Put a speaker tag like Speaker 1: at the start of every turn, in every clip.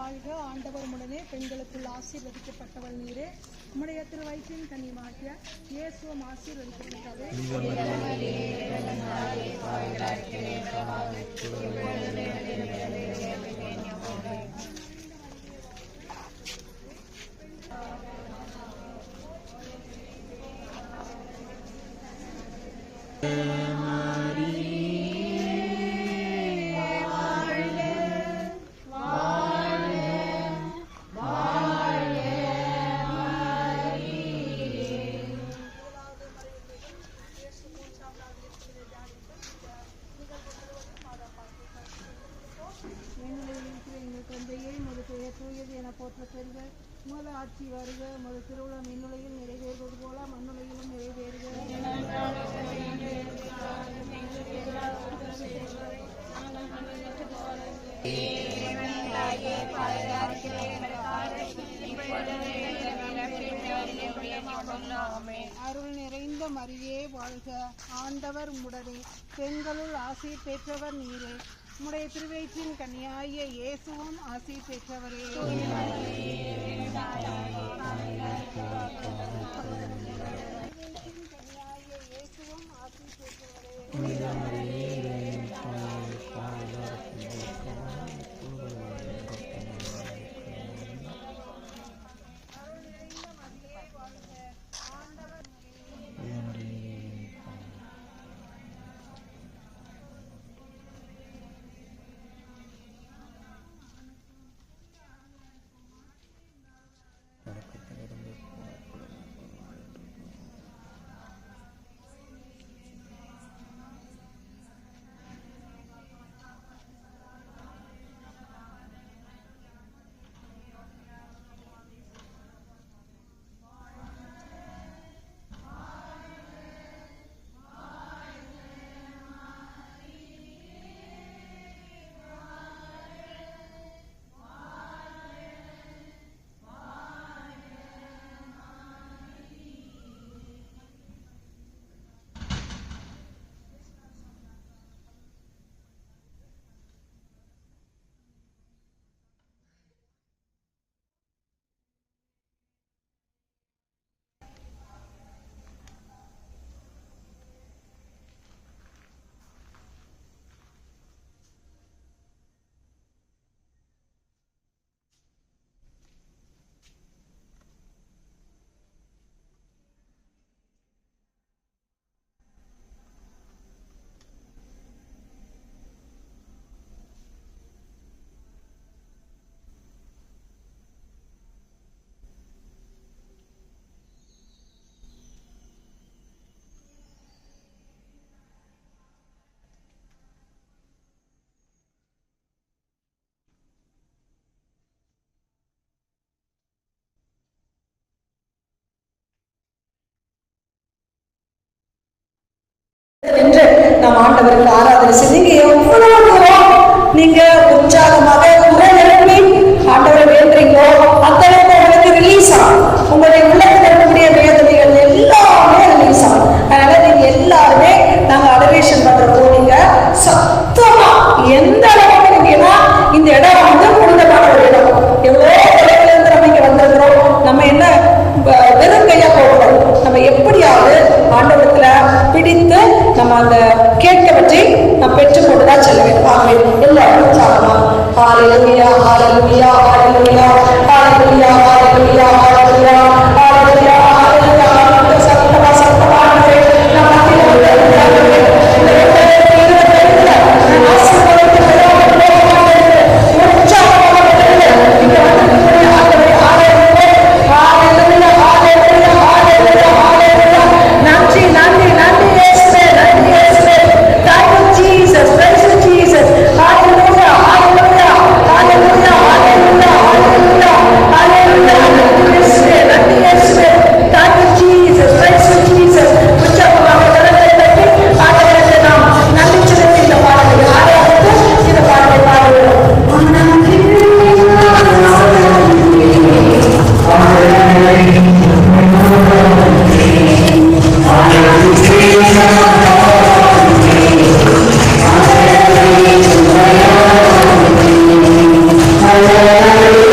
Speaker 1: வாழ்க, ஆண்டவர் உடனே பெண்களுக்குள் ஆசீர்வதிக்கப்பட்டவள் நீரே. உம்முடைய திருவயிற்றின் கனியாகிய இயேசுவும் ஆசீர்வதிக்கப்பட்டவரே. ஆட்சி வருக, உமது திருவுளம் விண்ணுலகில் நிறைவேறுவது போல மண்ணுலகிலும் நிறைவேறுக. அருள் நிறைந்த மரியே வாழ்க, ஆண்டவர் உம்முடனே பெண்களுள் ஆசீர் பெற்றவர் நீரே. உம்முடைய திருவயிற்றின் கனியாகிய இயேசுவும் ஆசீர் பெற்றவரே.
Speaker 2: என்று நாம் ஆண்டவருக்கு ஆராதனை செய்து எவ்வளவு தூரம் நீங்க உற்சாகமாக குரல் எழுப்பி ஆண்டவரை வேண்டுறீங்களோ அத்தனைக்கு உங்களுக்கு ரிலீஸ் ஆகும். உங்களுடைய உள்ளத்தில் இருக்கக்கூடிய வேதனைகள் எல்லாமே ரிலீஸ் ஆகும். அதனால நீங்க எல்லாருமே நாங்க அடவேஷன் பண்றப்போ நீங்க சத்தமா எந்த அளவுக்கு இருக்கீங்கன்னா இந்த இடம் வந்து புனிதமான ஒரு இடம். எவ்வளவு தொலைவில் இருந்து நம்ம இங்க வந்திருக்கிறோம். நம்ம என்ன வெறும் கையா போகக்கூடாது. நம்ம எப்படியாவது ஆண்டவத்துல பிடித்து நம்ம அந்த கேட்கப்பற்றி நாம் பெற்றுக்கொண்டுதான் செல்ல வேண்டும். எல்லாரும் உற்சாகமா ஹல்லேலூயா ஹல்லேலூயா ஹல்லேலூயா ஹல்லேலூயா ஹல்லேலூயா ஹல்லேலூயா ஹல்லேலூயா ஹல்லேலூயா சத்தமா சத்தமா நம்ம
Speaker 3: Hallelujah.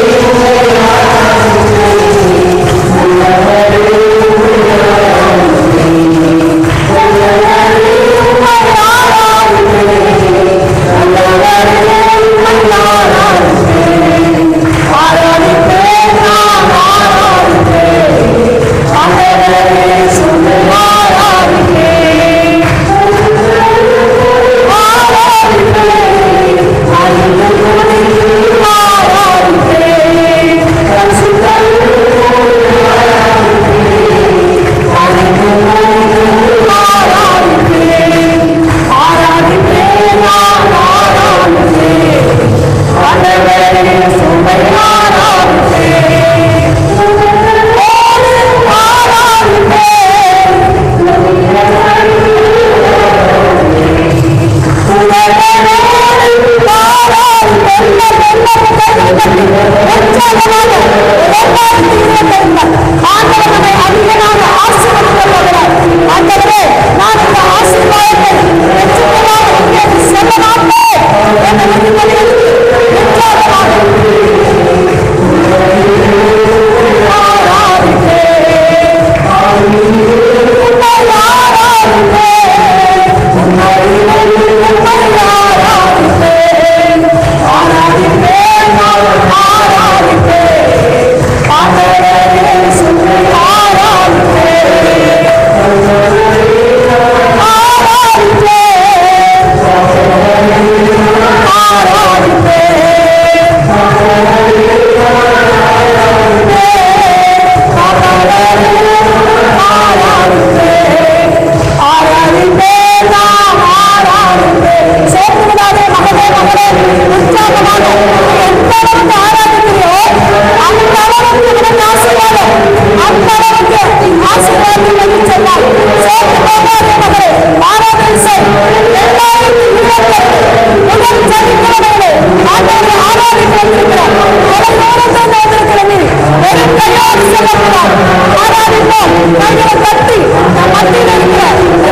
Speaker 2: செல்லக்கூடாது. ஆராதிப்போம். கைகளை தட்டி நம் மத்தியில் இருக்கிற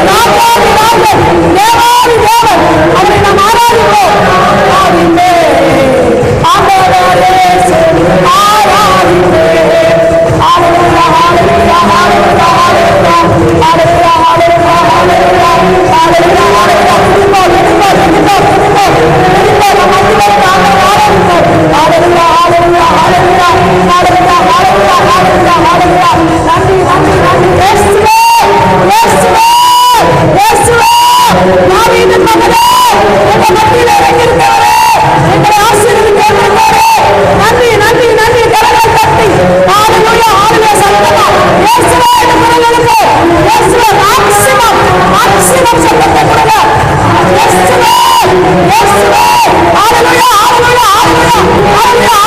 Speaker 2: ராஜாதி ராஜன், தேவாதி தேவன், அவரை நாம் ஆராதிப்போம். ஆண்டவரே இயேசு, ஆராதிப்பேன். ஹல்லேலூயா, ஹல்லேலூயா, ஹல்லேலூயா, ஹல்லேலூயா, ஹல்லேலூயா, ஹல்லேலூயா, ஹல்லேலூயா, ஹல்லேலூயா, ஹல்லேலூயா. துதிப்போம், துதிப்போம், துதிப்போம், துதிப்போம், துதிப்போம். நம் மத்தியில் இருக்கிற ஆண்டவரை ஆராதிப்போம். ஹல்லேலூயா, ஹல்லேலூயா, ஹல்லேலூயா, ஹல்லேலூயா, ஹல்லேலூயா, ஹல்லேலூயா, ஹல்லேலூயா. நன்றி, நன்றி, நன்றி. இயேசுவே, இயேசுவே, இயேசுவே, தாவீதின் மகனே, எங்கள் மத்தியில் இறங்கியிருக்கிறவரே, எங்களை ஆசீர்வதிக்க வந்திருக்கிறவரே, நன்றி, நன்றி, நன்றி. கரங்கள் தட்டி ஹல்லேலூயா, ஹல்லேலூயா சத்தமா இயேசுவே என்று குரல் எழுப்போம். இயேசுவே, மேக்ஸிமம் மேக்ஸிமம் சத்தத்தை கொடுங்க. இயேசுவே, இயேசுவே, ஹல்லேலூயா, ஹல்லேலூயா, ஹல்லேலூயா, ஹல்லேலூயா, ஹல்லேலூயா.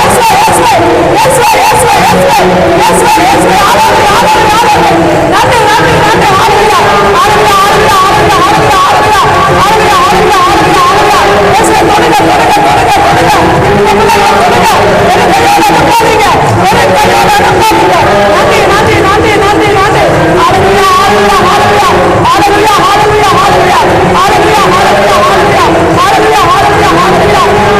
Speaker 2: இயேசுவே, இயேசுவே, இயேசுவே, இயேசுவே, இயேசுவே, இயேசுவே, இயேசுவே, ஹல்லேலூயா, ஹல்லேலூயா, ஹல்லேலூயா. நன்றி, நன்றி, நன்றி. ஹல்லேலூயா, ஹல்லேலூயா, ஹல்லேலூயா, ஹல்லேலூயா, ஹல்லேலூயா, ஹல்லேலூயா, ஹல்லேலூயா, ஹல்லேலூயா, ஹல்லேலூயா. இயேசுவே, தொடுங்க, தொடுங்க, தொடுங்க, தொடுங்க, தொடுங்க, தொடுங்க. வெறும் கையோட நம்பாதீங்க, வெறும் கையோட நம்பாதீங்க. நன்றி, நன்றி, நன்றி, நன்றி, நன்றி. ஹல்லேலூயா, ஹல்லேலூயா, ஹல்லேலூயா, ஹல்லேலூயா, ஹல்லேலூயா, ஹல்லேலூயா, ஹல்லேலூயா, ஹல்லேலூயா, ஹல்லேலூயா, ஹல்லேலூயா,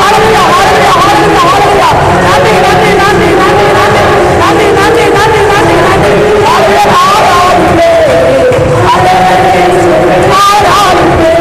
Speaker 2: ஹல்லேலூயா, ஹல்லேலூயா, ஹல்லேலூயா, ஹல்லேலூயா, ஹல்லேலூயா. நன்றி, நன்றி, நன்றி, நன்றி, நன்றி, நன்றி, நன்றி, நன்றி, நன்றி, நன்றி. ஹல்லேலூயா, ஆராதிப்பேன், ஆராதிப்பேன், ஆராதிப்பேன்,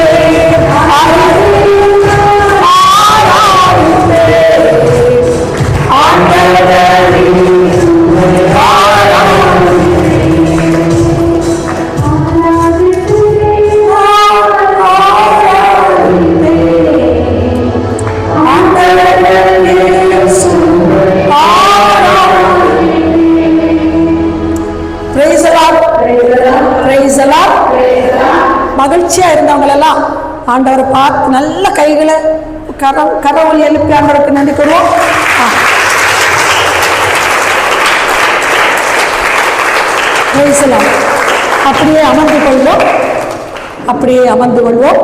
Speaker 2: மகிழ்ச்சியா இருந்தவங்களெல்லாம் ஆண்டவரை பார்த்து நல்ல கைகளை கரவொலி எழுப்பி ஆண்டவருக்கு நன்றி கூறுவோம். அப்படியே அமர்ந்து கொள்வோம், அப்படியே அமர்ந்து கொள்வோம்.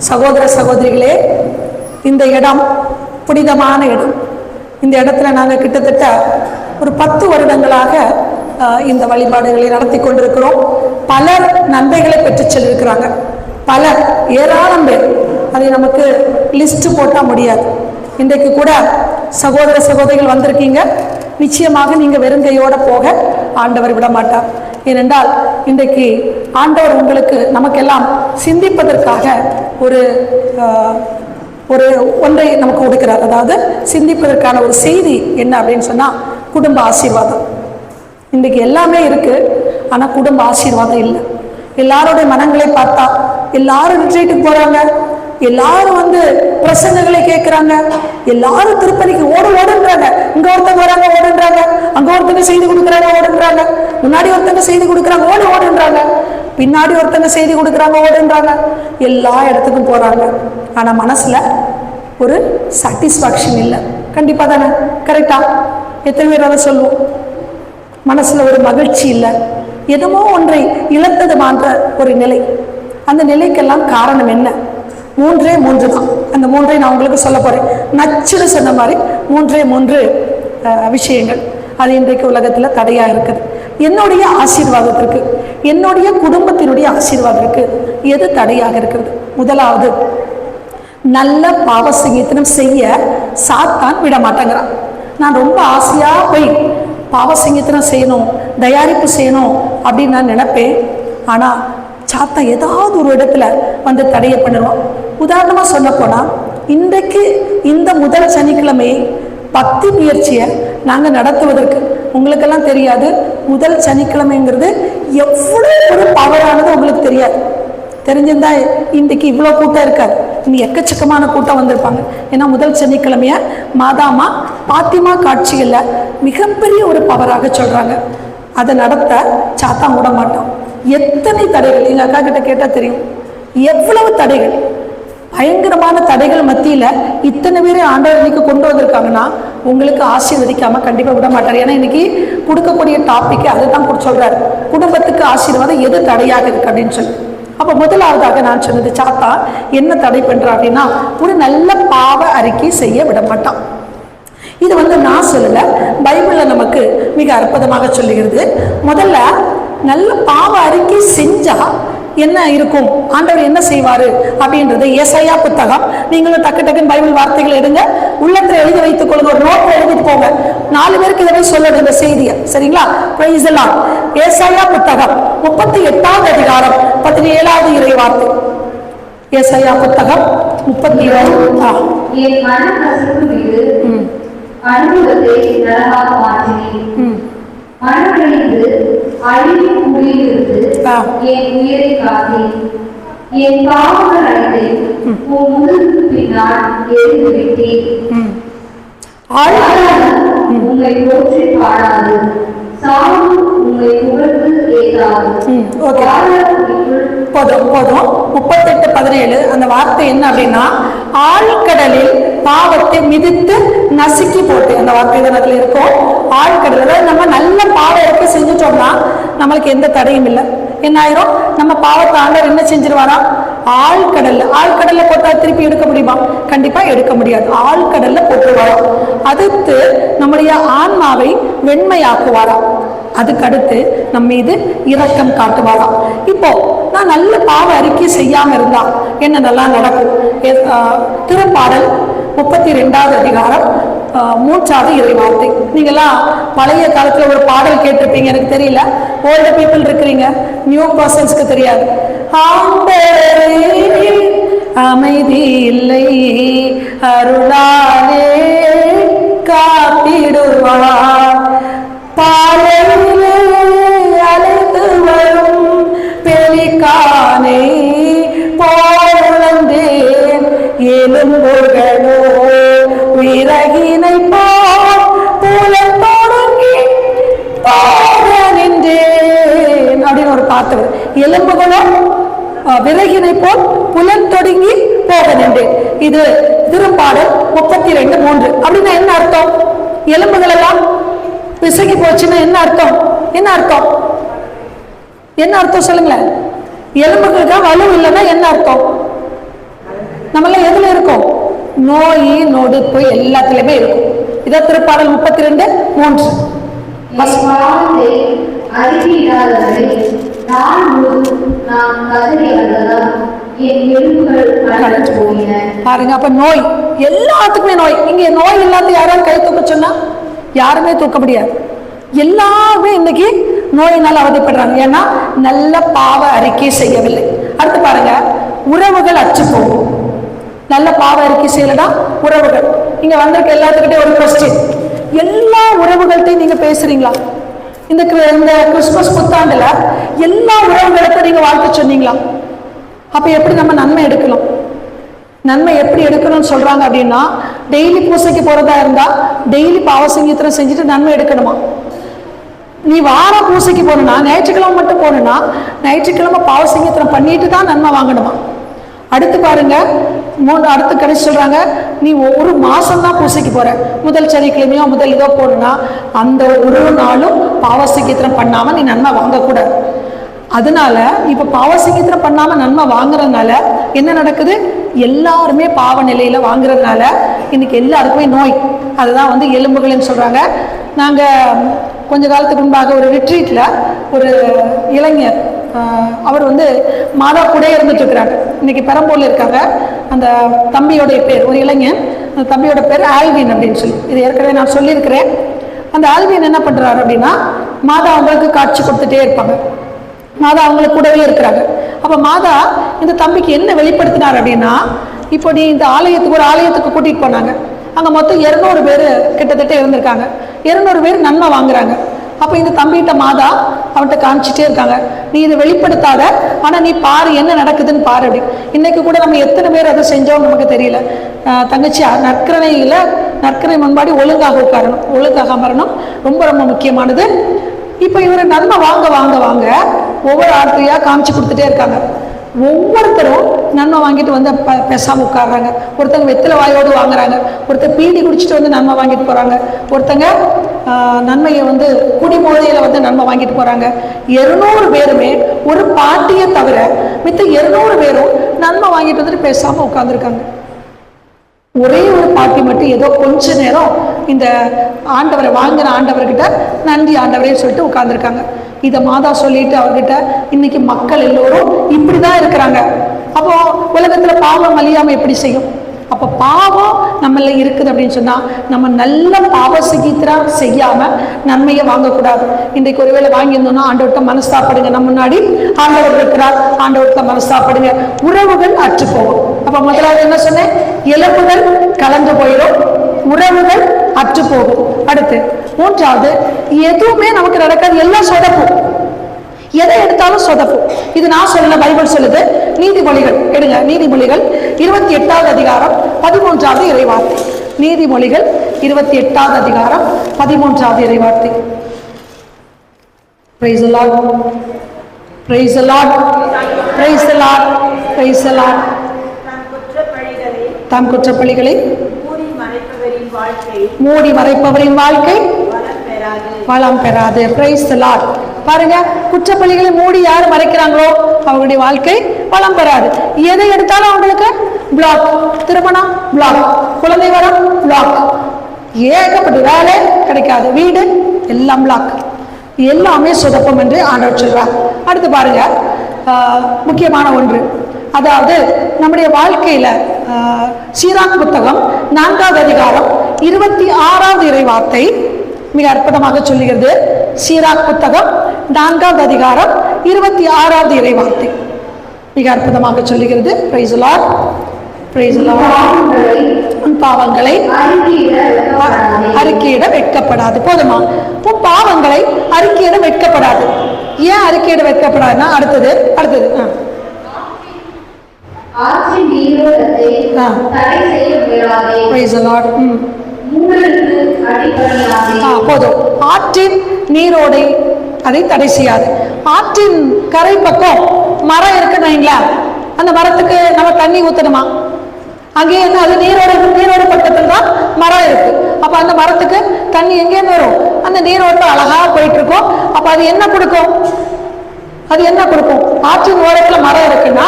Speaker 2: சகோதர சகோதரிகளே, இந்த இடம் புனிதமான இடம். இந்த இடத்துல நாங்கள் கிட்டத்தட்ட ஒரு 10 வருடங்களாக இந்த வழிபாடுகளை நடத்தி கொண்டிருக்கிறோம். பலர் நன்மைகளை பெற்று செல்லிருக்கிறாங்க. பலர், ஏராளம் பேர், அதை நமக்கு லிஸ்ட் போட்டால் முடியாது. இன்றைக்கு கூட சகோதர சகோதரிகள் வந்திருக்கீங்க. நிச்சயமாக நீங்கள் வெறுங்கையோடு போக ஆண்டவர் விட மாட்டார். ஏனென்றால் இன்றைக்கு ஆண்டவர் உங்களுக்கு நமக்கெல்லாம் சிந்திப்பதற்காக ஒரு ஒன்றை நமக்கு கொடுக்கிறார். அதாவது சிந்திப்பதற்கான ஒரு செய்தி என்ன அப்படின்னு சொன்னால், குடும்ப ஆசீர்வாதம். இன்றைக்கு எல்லாமே இருக்குது, ஆனால் குடும்ப ஆசீர்வாதம் இல்லை. எல்லாருடைய மனங்களை பார்த்தா எல்லாரும் ரிட்ரீட்டுக்கு போகிறாங்க, எல்லாரும் பிரசங்கங்களை கேட்குறாங்க, எல்லாரும் திருப்பதிக்கு ஓடுன்றாங்க. இங்கே ஒருத்தங்க வராங்க ஓடுன்றாங்க, அங்கே ஒருத்தங்க செய்தி கொடுக்குறாங்க ஓடுன்றாங்க, முன்னாடி ஒருத்தங்க செய்தி கொடுக்குறாங்க ஓடுன்றாங்க, பின்னாடி ஒருத்தங்க செய்தி கொடுக்குறாங்க ஓடுன்றாங்க. எல்லா இடத்துக்கும் போகிறாங்க, ஆனால் மனசில் ஒரு சாட்டிஸ்ஃபேக்ஷன் இல்லை. கண்டிப்பாக தானே? கரெக்டா? எத்தனை பேர் அதை சொல்லுவோம்? மனசில் ஒரு மகிழ்ச்சி இல்லை, எதுமோ ஒன்றை இழந்தது மான்ற ஒரு நிலை. அந்த நிலைக்கெல்லாம் காரணம் என்ன? 3 தான். அந்த 3 நான் உங்களுக்கு சொல்ல போகிறேன். நச்சுன்னு சொன்ன மாதிரி 3 விஷயங்கள் அது இன்றைக்கு உலகத்தில் தடையாக இருக்குது. என்னுடைய ஆசீர்வாதத்திற்கு, என்னுடைய குடும்பத்தினுடைய ஆசீர்வாதத்திற்கு எது தடையாக இருக்கிறது? முதலாவது, நல்ல பாவ சங்கீதனம் செய்ய சாத்தான் விட மாட்டேங்கிறான். நான் ரொம்ப ஆசையாக போய் பாவ சங்கீதனம் செய்யணும், தயாரிப்பு செய்யணும் அப்படின்னு நான் நினைப்பேன். ஆனால் சாத்தா ஏதாவது ஒரு இடத்துல தடையை பண்ணிடுவான். உதாரணமாக சொல்ல போனால், இன்றைக்கு இந்த முதல் சனிக்கிழமை பக்தி முயற்சியை நாங்கள் நடத்துவதற்கு, உங்களுக்கெல்லாம் தெரியாது, முதல் சனிக்கிழமைங்கிறது எவ்வளோ ஒரு பவரானது உங்களுக்கு தெரியாது. தெரிஞ்சிருந்தா இன்றைக்கு இவ்வளோ கூட்டம் இருக்காது, இன்னும் எக்கச்சக்கமான கூட்டம் வந்திருப்பாங்க. ஏன்னா முதல் சனிக்கிழமைய மாதாமா பாத்திமா காட்சிகளில் மிகப்பெரிய ஒரு பவராக சொல்கிறாங்க. அதை நடத்த சாத்தான் விட மாட்டான். எத்தனை தடைகள், எங்கள் அக்கா கிட்ட கேட்டால் தெரியும், எவ்வளவு தடைகள், பயங்கரமான தடைகள் மத்தியில் இத்தனை பேரை ஆண்டவர் இன்னைக்கு கொண்டு வந்திருக்காங்கன்னா உங்களுக்கு ஆசீர்வதிக்காமல் கண்டிப்பாக விட மாட்டார். ஏன்னா இன்னைக்கு கொடுக்கக்கூடிய டாபிக் அதை தான் சொல்கிறார், குடும்பத்துக்கு ஆசீர்வாதம் எது தடையாக இருக்குது அப்படின்னு சொல்லி. அப்போ முதலாவதாக நான் சொன்னது, சாத்தா என்ன தடை பண்ணுறா அப்படின்னா, ஒரு நல்ல பாவ அறிக்கை செய்ய விட மாட்டான். இது நான் சொல்லல, பைபிள்ல நமக்கு மிக அற்புதமாக சொல்லுகிறது. முதல்ல நல்ல பாவ அறிக்கை செஞ்சா என்ன இருக்கும், ஆண்டவர் என்ன செய்வாரு அப்படின்றது ஏசாயா புத்தகம். நீங்களும் டக்கு டக்குன்னு பைபிள் வார்த்தைகள் எடுங்க, உள்ளத்துல எழுதி வைத்துக் கொள்ளுங்க, ஒரு நோட்ல எழுதிட்டு போங்க. 4 பேருக்கு இதை சொல்லணும் இந்த செய்தியை, சரிங்களா? Praise the Lord. ஏசாயா புத்தகம் 38வது அதிகாரம் 17வது இறை வார்த்தை. ஏசாயா புத்தகம் 37.
Speaker 3: என் மனக்கசப்பு மீது அனுபவத்தை நலமாக மாற்றினேன். மனக்கழிந்து அழிவின் குடியிலிருந்து என் உயிரை காத்தேன். என் பாவங்கள் அனைத்தையும் உன் முதுகுக்கு பின்னால் எரிந்து விட்டேன். உங்களை போற்றி பாடாது, சாவு உங்களை புகழ்ந்து ஏதாவது.
Speaker 2: போதும் 38:17 அந்த வார்த்தை என்ன அப்படின்னா, ஆழ்கடலில் பாவத்தை மிதித்து நசுக்கி போட்டு, அந்த வார்த்தை தான் அதுல இருக்கும். ஆழ்கடல், அதாவது நம்ம நல்ல பாவம் இருக்க செஞ்சுட்டோம்னா நம்மளுக்கு எந்த தடையும் இல்லை. என்ன ஆயிரும், நம்ம பாவத்தை ஆண்டவர் என்ன செஞ்சிருவாரா, ஆழ்கடல்ல போட்டா திருப்பி எடுக்க முடியுமா? கண்டிப்பா எடுக்க முடியாது. ஆழ்கடல்ல போட்டுருவாராம். அடுத்து நம்முடைய ஆன்மாவை வெண்மையாக்குவாராம். அதுக்கு அடுத்து நம்ம மீது இரக்கம் காட்டுவாராம். இப்போ நான் நல்ல பாவ அறிக்கை செய்யாம இருந்தா என்னென்னலாம் நடக்கும்? திருப்பாடல் 32வது அதிகாரம் 3வது இறை வார்த்தை. நீங்கெல்லாம் பழைய காலத்துல ஒரு பாடல் கேட்டிருப்பீங்க, எனக்கு தெரியல, ஓல்டு பீப்புள் இருக்கிறீங்க, நியூ பர்சன்ஸ்க்கு தெரியாது. அமைதி இல்லை அருளாலே காத்திடுவார், பாலையிலே அழைத்து வரும் பெலிகானை போலந்தேன், எலும்புகளோ விறகினை போல் புலன் தொடங்கி போக நின்றேன் அப்படின்னு ஒரு பாட்டு. எலும்புகளோ விறகினை போல் புலன் தொடங்கி போக நின்றேன். இது திருப்பாடல் 32:3. அப்படின்னா என்ன அர்த்தம்? எலும்புகள் எல்லாம் பிசகி போச்சுன்னா என்ன அர்த்தம்? என்ன அர்த்தம் சொல்லுங்களேன்? எலும்புகளுக்கு வலு இல்லைன்னா என்ன அர்த்தம்? நம்மள எதுல இருக்கும்? நோய் நொடுப்பு எல்லாத்திலுமே இருக்கும். இதான் திருப்பாடல் 32:3. பாருங்க, அப்ப நோய் எல்லாத்துக்குமே நோய். இங்க நோய் இல்லாத யாராவது கை தூக்க சொன்னா யாருமே தூக்க முடியாது. எல்லாருமே இன்னைக்கு நோயினால் அவதிப்படுறாங்க. ஏன்னா நல்ல பாவ அறிக்கை செய்யவில்லை. அடுத்து பாருங்க, உறவுகள் அச்சு போகும். நல்ல பாவ அறிக்கை செய்யலனா உறவுகள். இங்க வந்திருக்க எல்லாத்துக்கிட்டே ஒரு கொஸ்டின், எல்லா உறவுகள்கிட்டையும் நீங்க பேசுறீங்களா? இந்த கிறிஸ்துமஸ் புத்தாண்டுல எல்லா உறவுகளுக்கும் நீங்க வாழ்த்து சொன்னீங்களா? அப்ப எப்படி நம்ம நன்மை எடுக்கலாம்? நன்மை எப்படி எடுக்கணும்னு சொல்றாங்க அப்படின்னா, டெய்லி பூசைக்கு போறதா இருந்தா டெய்லி பாவ சங்கீதம் செஞ்சுட்டு நன்மை எடுக்கணுமா? நீ வாரம் பூசைக்கு போகணும்னா, ஞாயிற்றுக்கிழமை மட்டும் போகணும்னா ஞாயிற்றுக்கிழமை பாவ சங்கீதம் பண்ணிட்டு தான் நன்மை வாங்கணுமா? அடுத்து பாருங்க, அடுத்து கடைசி சொல்றாங்க, நீ ஒரு மாசம் தான் பூசைக்கு போற, முதல் சனிக்கிழமையோ முதல் இதோ போகணும்னா அந்த ஒரு நாளும் பாவ சங்கீதம் பண்ணாம நீ நன்மை வாங்கக்கூடாது. அதனால இப்ப பாவ சங்கீதம் பண்ணாம நன்மை வாங்குறதுனால என்ன நடக்குது? எல்லாருமே பாவ நிலையில வாங்குறதுனால இன்னைக்கு எல்லாருக்குமே நோய். அதுதான் எலும்புகள்னு சொல்றாங்க. நாங்க கொஞ்ச காலத்துக்கு முன்பாக ஒரு ரிட்ரீட்ல ஒரு இளைஞர், அவர் மாதா கூட இருந்துட்டு இருக்கிறாங்க. இன்னைக்கு பெரம்பூர்ல இருக்காங்க. அந்த தம்பியோடைய பேர், ஒரு இளைஞன், அந்த தம்பியோட பேர் ஆல்வின் அப்படின்னு சொல்லி, இது ஏற்கனவே நான் சொல்லியிருக்கிறேன். அந்த ஆல்வின் என்ன பண்றாரு அப்படின்னா, மாதா அவங்களுக்கு காட்சி கொடுத்துட்டே இருப்பாங்க. மாதா அவங்களுக்கு கூடவே இருக்கிறாங்க. அப்ப மாதா இந்த தம்பிக்கு என்ன வெளிப்படுத்தினார் அப்படின்னா, இப்போ நீ இந்த ஒரு ஆலயத்துக்கு கூட்டிட்டு போனாங்க. அங்க மொத்தம் 200 பேர் கிட்டத்தட்ட இருந்திருக்காங்க. 200 பேர் நன்மை வாங்குறாங்க. அப்ப இந்த தம்பிகிட்ட மாதா அவன்கிட்ட காமிச்சிட்டே இருக்காங்க, நீ இதை வெளிப்படுத்தாத, ஆனா நீ பாரு என்ன நடக்குதுன்னு பாரு அப்படி. இன்னைக்கு கூட நம்ம எத்தனை பேர் அதை செஞ்சோம் நமக்கு தெரியல. தங்கச்சி, நற்கரை முன்பாடி ஒழுங்காக உட்காரணும், ஒழுங்காக அமரணும், ரொம்ப ரொம்ப முக்கியமானது. இப்ப இவரை நன்மை வாங்க வாங்க வாங்க ஒவ்வொரு ஆட்டையா காமிச்சு கொடுத்துட்டே இருக்காங்க. ஒவ்வொருத்தரும் நன்மை வாங்கிட்டு பேசாம உட்காடுறாங்க. ஒருத்தங்க வெத்தில வாயோடு வாங்குறாங்க, ஒருத்தர் பீடி குடிச்சிட்டு நன்மை வாங்கிட்டு போறாங்க, ஒருத்தங்க நன்மையை குடிமோதையில நன்மை வாங்கிட்டு போறாங்க. 200 பேருமே ஒரு பாட்டியை தவிர மித்த 200 பேரும் நன்மை வாங்கிட்டு பேசாம உட்கார்ந்துருக்காங்க. ஒரே ஒரு பாட்டி மட்டும் ஏதோ கொஞ்ச நேரம் இந்த ஆண்டவரை வாங்கின ஆண்டவர்கிட்ட நன்றி ஆண்டவரே சொல்லிட்டு உட்கார்ந்துருக்காங்க. இதை மாதா சொல்லிட்டு அவர்கிட்ட இன்னைக்கு மக்கள் எல்லோரும் இப்படிதான் இருக்கிறாங்க. அப்போ உலகத்துல பாவம் அழியாம எப்படி செய்யும்? அப்போ பாவம் நம்மள இருக்குது அப்படின்னு சொன்னா நம்ம நல்ல பாவ சிகித்திரா செய்யாம நன்மையை வாங்கக்கூடாது. இன்றைக்கு ஒருவேளை வாங்கியிருந்தோம்னா ஆண்டவர்கிட்ட மனஸ்தாப்படுங்க. நம்ம முன்னாடி ஆண்டவர் இருக்கிறார், ஆண்டவர்கிட்ட மனஸ்தாப்படுங்க. உறவுகள் அற்று போகும். அப்ப முதலாவது என்ன சொன்னேன்? எலும்புகள் கலந்து போயிடும், உறவுகள் அற்று போகும். அடுத்து மூன்றாவது, எதுவுமே நமக்கு நடக்காது, எல்லாம் சொதப்பும். எதை எடுத்தாலும் சொதப்பும். இது நான் சொல்லல, பைபிள் சொல்லுது. நீதிமொழிகள் எடுங்க. நீதிமொழிகள் 28வது அதிகாரம் 13வது இறைவார்த்தை. நீதிமொழிகள் 28வது அதிகாரம் 13வது இறைவார்த்தை. Praise the Lord. Praise the Lord. Praise the Lord. Praise the Lord. தம் குற்றப்பழிகளை மூடி மறைப்பவரின் வாழ்க்கை வளம் பெறாது. Praise the Lord. பாருங்க, குற்றப்பழிகளை மூடி யார் மறைக்கிறாங்களோ அவங்களுடைய வாழ்க்கை வளம் பெறாது. எதை எடுத்தாலும் அவங்களுக்கு பிளாக். திருமணம் பிளாக், குழந்தை வரம் பிளாக், ஏகப்பட்ட வேலை கிடைக்காது, வீடு எல்லாம் பிளாக், எல்லாமே சொதப்பம் என்று ஆண்டவர் சொல்றார். அடுத்து பாருங்க, முக்கியமான ஒன்று, அதாவது நம்முடைய வாழ்க்கையில சீராக் புத்தகம் 4வது அதிகாரம் 26வது இறைவார்த்தை மிக அற்புதமாக சொல்லுகிறது. சீராக் புத்தகம் 4வது அதிகாரம் 26வது இறைவார்த்தை மிக அற்புதமாக சொல்லுகிறது. Praise the Lord. Praise the Lord. உன் பாவங்களை அறிக்கையிட வெட்கப்படாது. போதுமா? உன் பாவங்களை அறிக்கையிட வெட்கப்படாது. ஏன் அறிக்கையிட வெட்கப்படாதுன்னா அடுத்தது பிரைஸ் தி லார்ட். போதும். ஆற்றின் நீரோடை அதை தடை செய்யாது. ஆற்றின் கரை பக்கம் மரம் இருக்குன்னா அந்த மரத்துக்கு நம்ம தண்ணி ஊத்தணுமா? அங்கே என்ன, அது நீரோட பக்கத்தில் தான் மரம் இருக்கு. அப்ப அந்த மரத்துக்கு தண்ணி எங்கேன்னு வரும்? அந்த நீரோட்டம் அழகா போயிட்டு இருக்கும். அப்ப அது என்ன கொடுக்கும்? ஆற்றின் ஓரத்துல மரம் இருக்குன்னா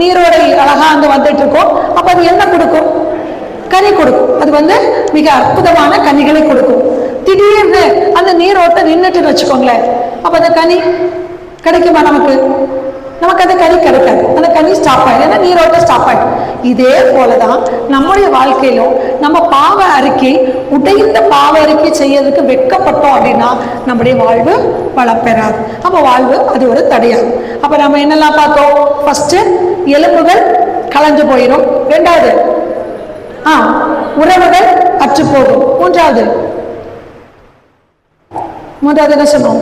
Speaker 2: நீரோடை அழகா அங்க வந்துட்டு இருக்கும். அப்ப அது என்ன கொடுக்கும்? கனி கொடுக்கும். அது மிக அற்புதமான கனிகளை கொடுக்கும். திடீர்னு அந்த நீரோட்டம் நின்றுட்டு வச்சுக்கோங்களேன், அப்ப அந்த கனி கிடைக்குமா? நமக்கு அந்த கனி கிடைக்காது. அந்த கனி ஸ்டாப் ஆயிடும், ஏன்னா நீரோட்டம் ஸ்டாப் ஆயிடும். இதே போலதான் நம்முடைய வாழ்க்கையிலும் நம்ம பாவ அறிக்கை, உடைந்த பாவ அறிக்கை செய்யறதுக்கு வெட்கப்பட்டோம் அப்படின்னா நம்முடைய வாழ்வு வளம் பெறாது. அப்ப வாழ்வு அது ஒரு தடையாகும். அப்ப நம்ம என்னெல்லாம் பார்த்தோம்? ஃபர்ஸ்ட், எலும்புகள் கலைஞ்சு போயிடும். ரெண்டாவது, உறவுகள் அற்று போகும். மூன்றாவது என்ன சொன்னோம்?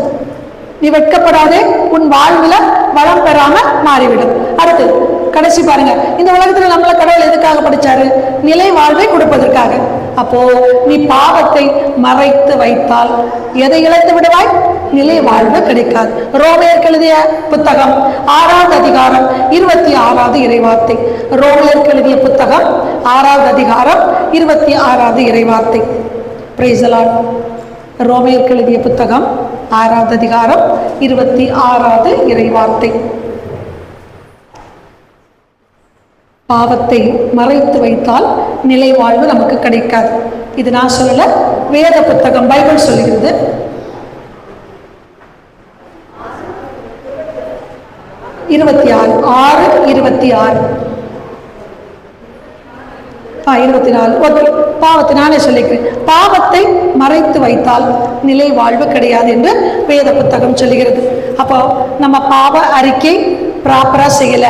Speaker 2: நீ வெட்கப்படாதே, உன் வாழ்வுல வளம் பெறாம மாறிவிடும். அடுத்து கடைசி பாருங்க, இந்த உலகத்துல நம்மள கடவுள் எதுக்காக படிச்சாரு? நிலை வாழ்வை கொடுப்பதற்காக. அப்போ நீ பாவத்தை மறைத்து வைத்தால் எதை இழந்து விடுவாய்? நிலை வாழ்வு கிடைக்காது. ரோமையருக்கு எழுதிய புத்தகம் 6வது அதிகாரம் 26வது இறைவார்த்தை. ரோமையருக்கு எழுதிய புத்தகம் 6வது அதிகாரம் 26வது இறைவார்த்தை. Praise the Lord. ரோமையருக்கு எழுதிய புத்தகம் 6வது அதிகாரம் 26வது இறைவார்த்தை. பாவத்தை மறைத்து வைத்தால் நிலை வாழ்வு நமக்கு கிடைக்காது. இது நான் சொல்லல, வேத புத்தகம் பைபிள் சொல்லுகிறது. இருபத்தி 24. ஓகே, பாவத்தை நானே சொல்லிக்கிறேன். பாவத்தை மறைத்து வைத்தால் நிலை வாழ்வு கிடையாது என்று வேத புத்தகம் சொல்லுகிறது. அப்போ நம்ம பாவ அறிக்கை ப்ராப்பரா செய்யல,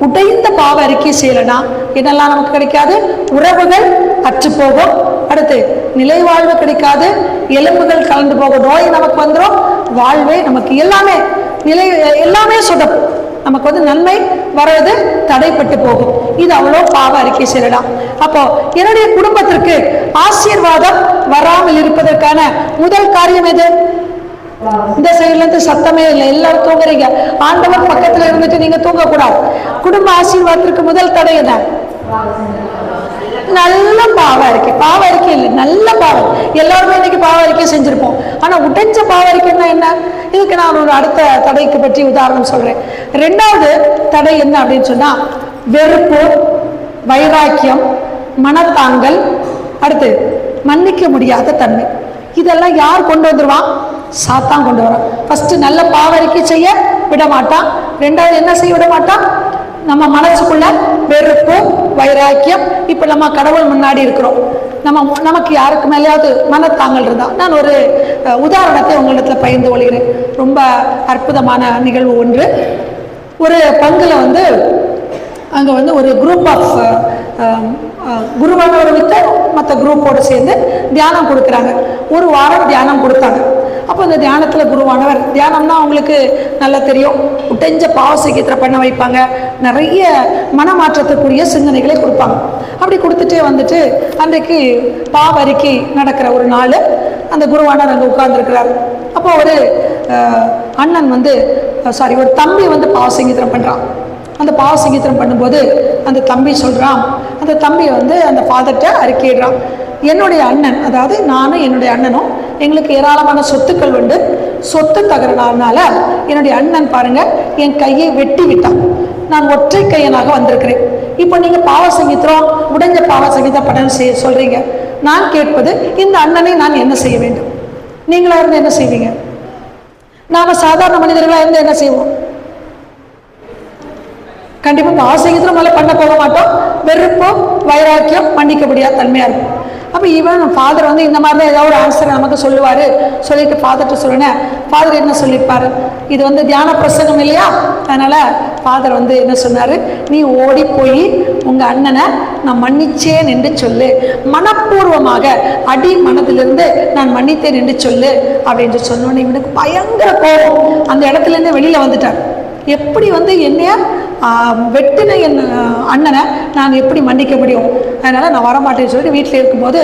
Speaker 2: உடைந்த பாவ அறிக்கை செய்யலைன்னா என்னெல்லாம் நமக்கு கிடைக்காது? உறவுகள் அற்று போகும். அடுத்து நிலை வாழ்வு கிடைக்காது, எலும்புகள் கலந்து போகும், நோய் நமக்கு வந்துடும், வாழ்வே நமக்கு எல்லாமே சொதப்பும். நமக்கு நன்மை வர்றது தடைப்பட்டு போகும். இது அவ்வளோ பாவ அறிக்கை செய்யலாம். அப்போ என்னுடைய குடும்பத்திற்கு ஆசீர்வாதம் வராமல் இருப்பதற்கான முதல் காரியம் எது? இந்த சைட்ல இருந்து சத்தமே இல்லை, எல்லாரும் தூங்குறீங்க. ஆண்டவர் பக்கத்துல இருந்துட்டு நீங்க தூங்கக்கூடாது. குடும்ப ஆசீர்வாதத்திற்கு முதல் தடை என்ன? நல்ல பாவ அறிக்கை இல்லை, நல்ல பாவம். எல்லாருமே இன்னைக்கு பாவ அறிக்கை செஞ்சிருப்போம். ஆனா உடைஞ்ச பாவ அறிக்கைன்னா என்ன? இதுக்கு நான் ஒரு அடுத்த தடைக்கு பற்றி உதாரணம் சொல்றேன். ரெண்டாவது தடை என்ன அப்படின்னு சொன்னா, வெறுப்பு, வைராக்கியம், மனத்தாங்கல், அடுத்து மன்னிக்க முடியாத தன்மை. இதெல்லாம் யார் கொண்டு வந்துருவான்? சாத்தான் கொண்டு வரான். ஃபர்ஸ்ட் நல்ல பாவரிக்கை செய்ய விட மாட்டான். ரெண்டாவது என்ன செய்ய விட மாட்டான்? நம்ம மனசுக்குள்ள வெறுப்பு, வைராக்கியம். இப்ப நம்ம கடவுள் முன்னாடி இருக்கிறோம், நமக்கு யாருக்கு மேலேயாவது மனத்தாங்கல் இருந்தா, நான் ஒரு உதாரணத்தை உங்களிடத்துல பகிர்ந்து கொள்கிறேன். ரொம்ப அற்புதமான நிகழ்வு ஒன்று. ஒரு பங்குல அங்க ஒரு குரூப் ஆஃப் குருவானவரை விட்டு மற்ற குரூப்போடு சேர்ந்து தியானம் கொடுக்குறாங்க. ஒரு வாரம் தியானம் கொடுத்தாங்க. அப்போ அந்த தியானத்தில் குருவானவர், தியானம்னா அவங்களுக்கு நல்லா தெரியும், உடைஞ்ச பாவசீகத்தை பண்ண வைப்பாங்க, நிறைய மனமாற்றத்துக்குரிய சிந்தனைகளை கொடுப்பாங்க. அப்படி கொடுத்துட்டே வந்துட்டு அன்றைக்கு பாவரிக்கை நடக்கிற ஒரு நாள் அந்த குருவானவர் அங்கே உட்கார்ந்துருக்கிறார். அப்போ ஒரு அண்ணன் ஒரு தம்பி பாவசங்கீத்திரம் பண்ணுறான். அந்த பாவசங்கீத்திரம் பண்ணும்போது அந்த தம்பி சொல்கிறான், அந்த தம்பி அந்த ஃபாதர்கிட்ட அறிக்கையிடுறான், என்னுடைய அண்ணன், அதாவது நானும் என்னுடைய அண்ணனும் எங்களுக்கு ஏராளமான சொத்துக்கள் உண்டு. சொத்து தகராறுனால என்னுடைய அண்ணன் பாருங்க என் கையை வெட்டி விட்டான். நான் ஒற்றை கையனாக வந்திருக்கிறேன். இப்போ நீங்க பாவசங்கீத்திரம், உடைஞ்ச பாவசங்கீதம் பண்ண சொல்றீங்க. நான் கேட்பது, இந்த அண்ணனை நான் என்ன செய்ய வேண்டும்? நீங்களா இருந்து என்ன செய்வீங்க? நாம சாதாரண மனிதர்களா இருந்து என்ன செய்வோம்? கண்டிப்பா பாவசங்கீத்திரம் மேல பண்ண போக மாட்டோம். வெறுப்போம், வைராக்கியம், மன்னிக்க முடியாத தன்மையா இருக்கும். அப்போ ஈவன் ஃபாதர் இந்த மாதிரி தான் ஏதாவது ஒரு ஆன்சர் நமக்கு சொல்லுவார். சொல்லிட்டு ஃபாதர்கிட்ட சொல்லுனேன், ஃபாதர் என்ன சொல்லியிருப்பார்? இது தியான பிரசங்கம் இல்லையா? அதனால் ஃபாதர் என்ன சொன்னார், நீ ஓடி போய் உங்கள் அண்ணனை நான் மன்னிச்சேன் என்று சொல்லு, மனப்பூர்வமாக அடி மனதிலிருந்து நான் மன்னித்தேன் என்று சொல்லு அப்படின்னு சொன்னோன்னே இவனுக்கு பயங்கர கோபம். அந்த இடத்துலேருந்து வெளியில் வந்துட்டார். எப்படி என்னைய வெட்டின என் அண்ணனை நான் எப்படி மன்னிக்க முடியும்? அதனால் நான் வரமாட்டேன்னு சொல்லிட்டு வீட்டில் இருக்கும்போது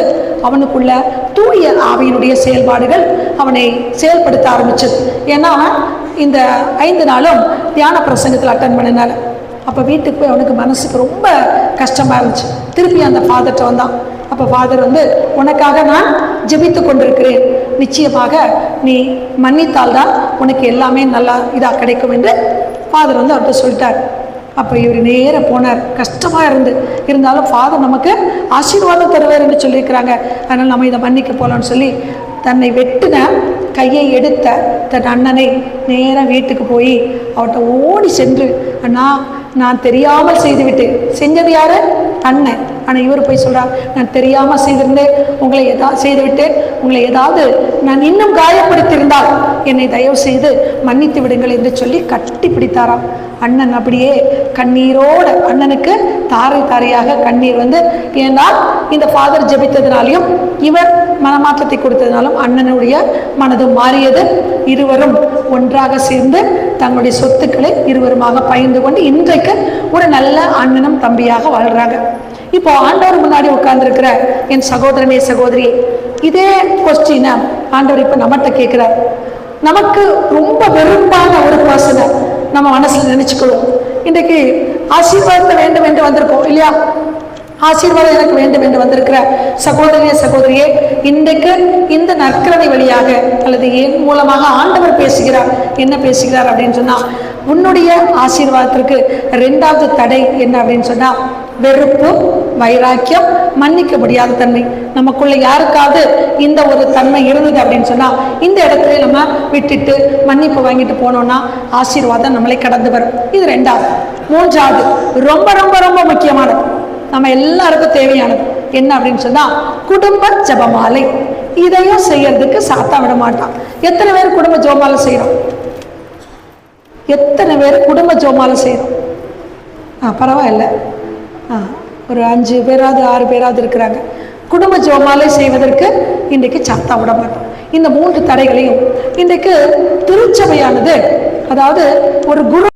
Speaker 2: அவனுக்குள்ள தூய ஆவியினுடைய செயல்பாடுகள் அவனை செயல்படுத்த ஆரம்பிச்சது. ஏன்னா இந்த 5 நாளும் தியான பிரசங்கத்தில் அட்டன் பண்ணினால. அப்போ வீட்டுக்கு போய் அவனுக்கு மனசுக்கு ரொம்ப கஷ்டமாக இருந்துச்சு. திருப்பி அந்த ஃபாதர்கிட்ட வந்தான். அப்போ ஃபாதர் உனக்காக நான் ஜெபித்து கொண்டிருக்கிறேன், நிச்சயமாக நீ மன்னித்தால்தான் உனக்கு எல்லாமே நல்லா இதாக கிடைக்கும் என்று ஃபாதர் அவர்கிட்ட சொல்லிட்டார். அப்போ இவர் நேர போனார். கஷ்டமாக இருந்தாலும் ஃபாதர் நமக்கு ஆசீர்வாதம் தருவார் என்று சொல்லியிருக்கிறாங்க. அதனால் நம்ம இதை மன்னிக்க போகலான்னு சொல்லி தன்னை வெட்டின கையை எடுத்த தன் அண்ணனை நேராக வீட்டுக்கு போய் அவர்கிட்ட ஓடி சென்று, அண்ணா நான் தெரியாமல் செய்துவிட்டேன். செஞ்சது யாரு? அண்ணன். ஆனால் இவர் போய் சொல்கிறார், நான் தெரியாமல் செய்திருந்தேன், உங்களை செய்துவிட்டேன், உங்களை ஏதாவது நான் இன்னும் காயப்படுத்தியிருந்தால் என்னை தயவு செய்து மன்னித்து விடுங்கள் என்று சொல்லி கட்டி பிடித்தாராம். அண்ணன் அப்படியே கண்ணீரோட, அண்ணனுக்கு தாரை தாரையாக கண்ணீர் ஏனால் இந்த ஃபாதர் ஜெபித்ததுனாலையும் இவர் மனமாற்றத்தை கொடுத்ததுனாலும் அண்ணனுடைய மனது மாறியது. இருவரும் ஒன்றாக சேர்ந்து தங்களுடைய சொத்துக்களை இருவருமாக பகிர்ந்து கொண்டு இன்றைக்கு ஒரு நல்ல அண்ணனும் தம்பியாக வாழ்றாங்க. இப்போ ஆண்டவர் முன்னாடி உட்கார்ந்துருக்கிற என் சகோதரனே சகோதரி, இதே கொஸ்டினை ஆண்டவர் இப்போ நம்மகிட்ட கேட்கிறார். நமக்கு ரொம்ப வெறுப்பான ஒரு பர்சனை நம்ம மனசுல நினைச்சுக்கிறோம். இன்றைக்கு ஆசீர்வாதத்தை வேண்டும் என்று வந்திருக்கோம் இல்லையா? ஆசீர்வாதம் எனக்கு வேண்டும் என்று வந்திருக்கிற சகோதரியே, இன்றைக்கு இந்த நற்கரணை வழியாக அல்லது என் மூலமாக ஆண்டவர் பேசுகிறார். என்ன பேசுகிறார் அப்படின்னு சொன்னா, உன்னுடைய ஆசீர்வாதத்திற்கு 2வது தடை என்ன அப்படின்னு சொன்னா, வெறுப்பு, வைராக்கியம், மன்னிக்க முடியாத தன்மை. நமக்குள்ள யாருக்காவது இந்த ஒரு தன்மை இருந்தது அப்படின்னு சொன்னா, இந்த இடத்துல நம்ம விட்டுட்டு மன்னிப்பு வாங்கிட்டு போனோம்னா ஆசீர்வாதம் நம்மளை கடந்து வரும். இது 2வது. 3வது ரொம்ப ரொம்ப ரொம்ப முக்கியமானது, நம்ம எல்லாருக்கும் தேவையானது என்ன அப்படின்னு சொன்னா, குடும்ப ஜெபமாலை. இதையும் செய்யறதுக்கு சாத்தா விட மாட்டான். எத்தனை பேர் குடும்ப ஜெபமாலை செய்யறோம்? எத்தனை பேர் குடும்ப ஜெபமாலை செய்யறோம்? பரவாயில்ல, ஒரு 5 பேராவது 6 பேராவது இருக்கிறாங்க. குடும்ப ஜெபமாலை செய்வதற்கு இன்றைக்கு சாத்தா விட மாட்டோம். இந்த 3 தடைகளையும் இன்றைக்கு திருச்சபையானது, அதாவது ஒரு குரு